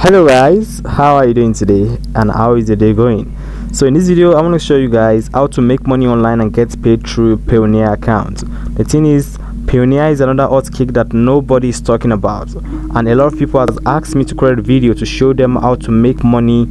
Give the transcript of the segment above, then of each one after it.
Hello guys, how are you doing today and how is your day going? So in this video I'm going to show you guys how to make money online and get paid through Payooner account. The thing is, Payooner is another hot cake that nobody is talking about, and a lot of people have asked me to create a video to show them how to make money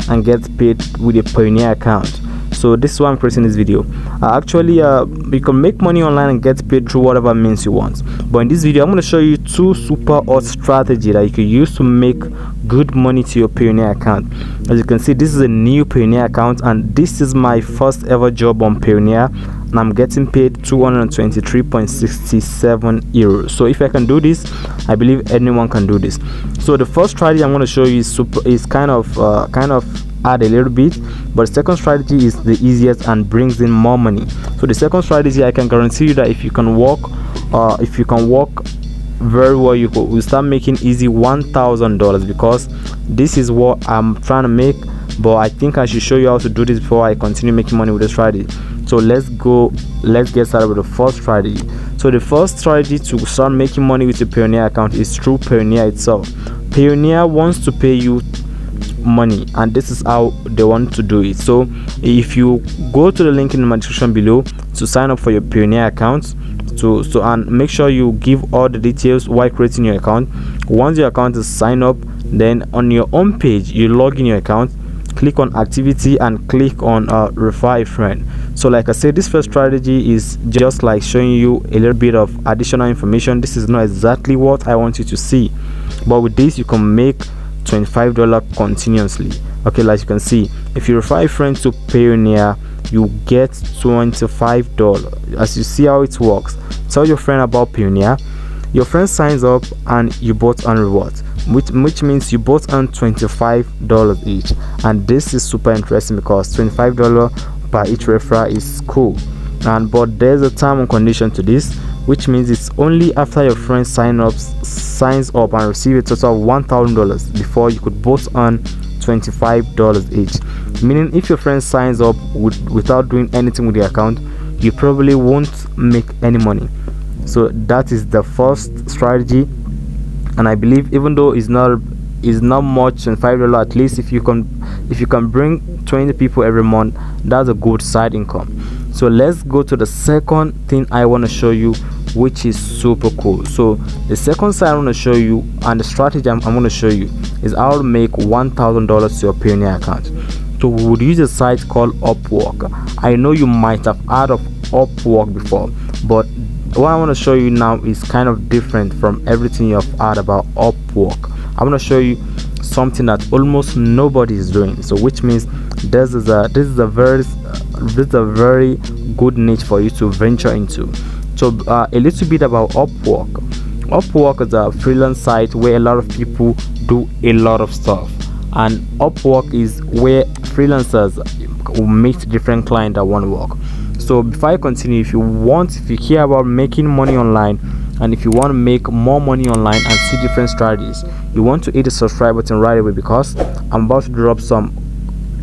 and get paid with a Payooner account. So this is why I'm creating this video. You can make money online and get paid through whatever means you want, but in this video I'm going to show you two super hot strategy that you can use to make good money to your Payooner account. As you can see, this is a new Payooner account and this is my first ever job on Payooner, and I'm getting paid 223.67 euros. So if I can do this, I believe anyone can do this. So the first strategy I'm going to show you is kind of add a little bit, but the second strategy is the easiest and brings in more money. So the second strategy, I can guarantee you that if you can work very well, you will start making easy $1,000, because this is what I'm trying to make. But I think I should show you how to do this before I continue making money with the strategy. So let's get started with the first strategy. So the first strategy to start making money with your Payooner account is through Payooner itself. Payooner wants to pay you money, and this is how they want to do it. So if you go to the link in my description below to sign up for your Payooner account, and make sure you give all the details while creating your account. Once your account is signed up, then on your home page you log in your account, click on activity and click on refer a friend. So like I said, this first strategy is just like showing you a little bit of additional information. This is not exactly what I want you to see, but with this you can make $25 continuously. Okay, like you can see, if you refer a friend to Payooner, you get $25. As you see how it works, tell your friend about Payooner, your friend signs up and you both earn rewards, which means you both earn $25 each. And this is super interesting because $25 per each referral is cool. But there's a time and condition to this, which means it's only after your friend signs up and receive a total of $1,000 before you could both earn $25 each. Meaning, if your friend signs up without doing anything with the account, you probably won't make any money. So that is the first strategy, and I believe even though it's not much, $25, at least if you can bring 20 people every month, that's a good side income. So let's go to the second thing I want to show you, which is super cool. So the second side I want to show you, and the strategy I'm going to show you, is how to make $1,000 to your Payooner account. So we would use a site called Upwork. I know you might have heard of Upwork before, but what I want to show you now is kind of different from everything you have heard about Upwork. I'm going to show you something that almost nobody is doing. So which means this is a very good niche for you to venture into. So a little bit about Upwork. Upwork is a freelance site where a lot of people do a lot of stuff, and Upwork is where freelancers will meet different clients that want to work. So before I continue, if you care about making money online, and if you want to make more money online and see different strategies, you want to hit the subscribe button right away, because I'm about to drop some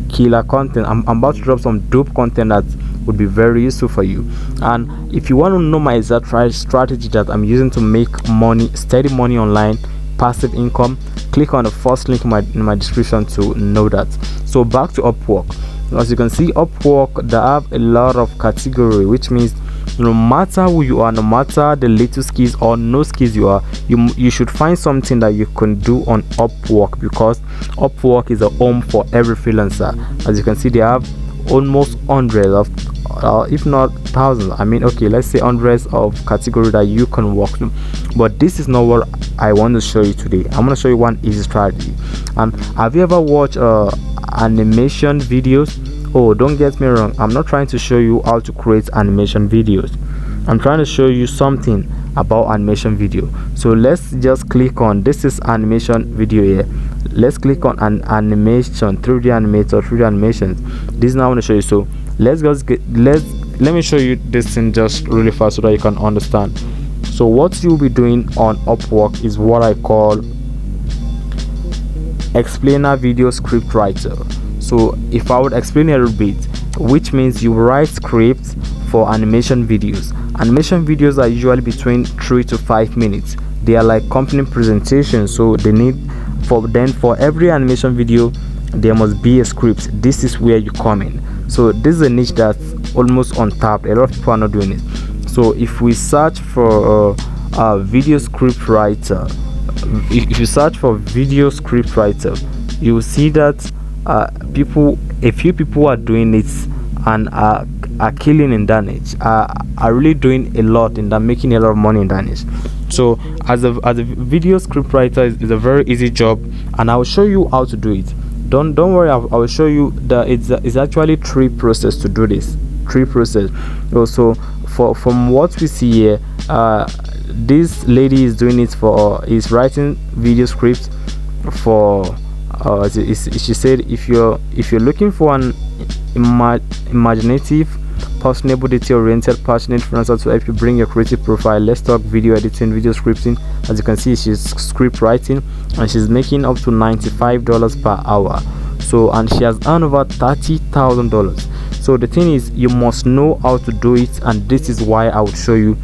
killer content. I'm about to drop some dope content that would be very useful for you. And if you want to know my exact strategy that I'm using to make money, steady money online, passive income, click on the first link in my description to know that. So back to Upwork. As you can see, Upwork, they have a lot of category, which means no matter who you are, no matter the little skills or no skills you are, you should find something that you can do on Upwork, because Upwork is a home for every freelancer. As you can see, they have almost hundreds of if not thousands, okay, let's say hundreds of categories that you can work to. But this is not what I want to show you today. I'm going to show you one easy strategy. Have you ever watched animation videos? Oh, don't get me wrong, I'm not trying to show you how to create animation videos. I'm trying to show you something about animation video. So let's just click on, this is animation video here. Let's click on an animation, 3D animator, 3D animations. This is now I want to show you. So let me show you this thing just really fast so that you can understand. So what you'll be doing on Upwork is what I call explainer video script writer. So if I would explain a little bit, which means you write scripts for animation videos. Animation videos are usually between 3 to 5 minutes. They are like company presentations, so they need for every animation video there must be a script. This is where you come in. So this is a niche that's almost untapped. A lot of people are not doing it. So if we search for a video script writer, if you search for video script writer, you will see that a few people are doing it and are killing in that niche, are really doing a lot in that, making a lot of money in that niche. So as a video script writer is a very easy job, and I will show you how to do it. Don't worry, I will show you that it's actually three process to do this. Three process. Also, from what we see here, this lady is doing it is writing video scripts for she said, if you're looking for an imaginative, personable, detail-oriented, passionate freelancer to help you bring your creative profile, let's talk video editing, video scripting. As you can see, she's script writing and she's making up to $95 per hour. So, and she has earned over $30,000. So the thing is, you must know how to do it, and this is why I would show you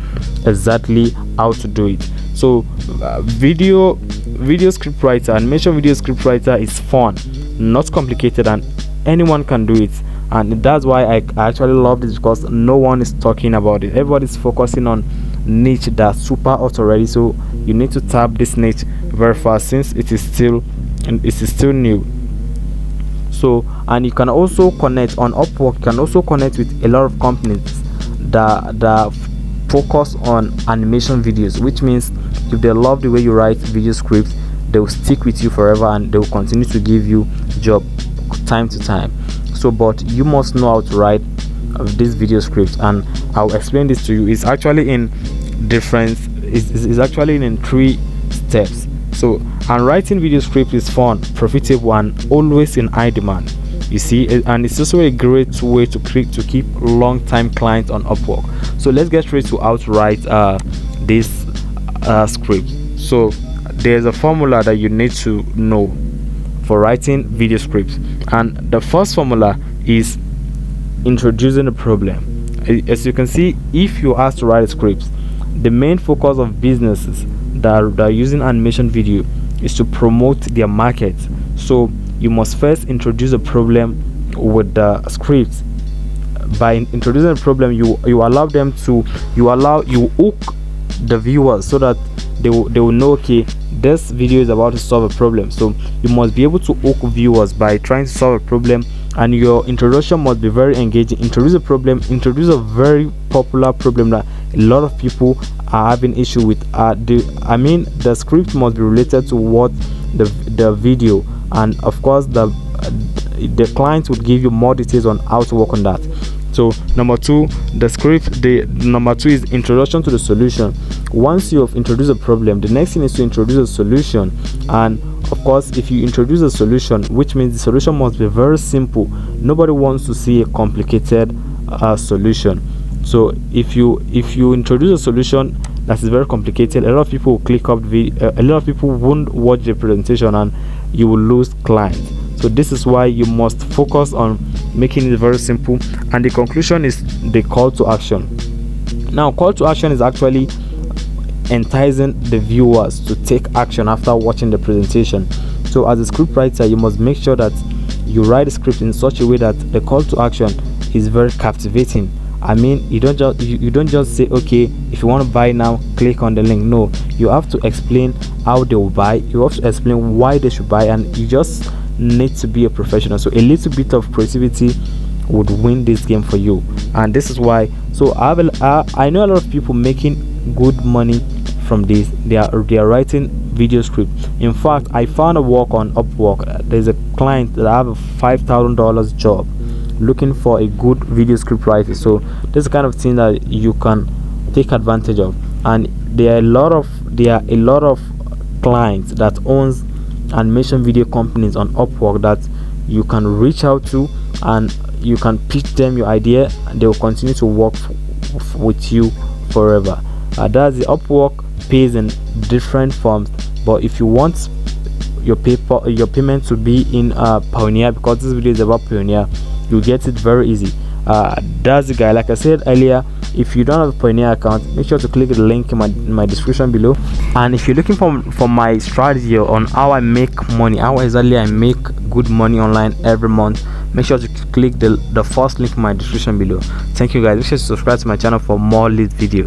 exactly how to do it. So video script writer, animation video script writer is fun, not complicated, and anyone can do it. And that's why I actually love this, because no one is talking about it. Everybody's focusing on niche that's super hot already. So you need to tap this niche very fast, since it is still new. So, and you can also connect on Upwork. You can also connect with a lot of companies that focus on animation videos, which means if they love the way you write video scripts, they will stick with you forever and they will continue to give you job time to time. So, but you must know how to write this video script, and I'll explain this to you. It's actually in three steps. So, and writing video script is fun, profitable, and always in high demand. You see, and it's also a great way to keep long-time clients on Upwork. So let's get straight to how to write this script. So there's a formula that you need to know for writing video scripts, and the first formula is introducing a problem. As you can see, if you ask to write a script, the main focus of businesses that are using animation video is to promote their market. So you must first introduce a problem with the script. By introducing a problem, you hook the viewers so that they will know, okay, this video is about to solve a problem. So you must be able to hook viewers by trying to solve a problem, and your introduction must be very engaging. Introduce a problem, introduce a very popular problem that a lot of people are having issue with. The script must be related to what the video, and of course the client would give you more details on how to work on that. So number two is introduction to the solution. Once you have introduced a problem, the next thing is to introduce a solution. And of course, if you introduce a solution, which means the solution must be very simple. Nobody wants to see a complicated solution. So if you introduce a solution that is very complicated, a lot of people will click up a lot of people won't watch the presentation, and you will lose clients. So this is why you must focus on making it very simple. And the conclusion is the call to action. Now, call to action is actually enticing the viewers to take action after watching the presentation. So as a script writer, you must make sure that you write a script in such a way that the call to action is very captivating. I mean, you don't just say, okay, if you want to buy now, click on the link. No, you have to explain how they will buy. You have to explain why they should buy, and you just need to be a professional. So a little bit of creativity would win this game for you, and this is why. So I know a lot of people making good money from this. They are writing video script. In fact, I found a work on Upwork. There's a client that I have a $5,000 job looking for a good video script writer. So this is the kind of thing that you can take advantage of, and there are a lot of clients that owns animation video companies on Upwork that you can reach out to, and you can pitch them your idea, and they will continue to work with you forever. That's the Upwork pays in different forms, but if you want your payment to be in Payooner, because this video is about Payooner, you get it very easy. That's the guy. Like I said earlier, If you don't have a Payooner account, make sure to click the link in my description below. And if you're looking for my strategy on how I make money, how exactly I make good money online every month, make sure to click the first link in my description below. Thank you guys. Make sure to subscribe to my channel for more lit videos.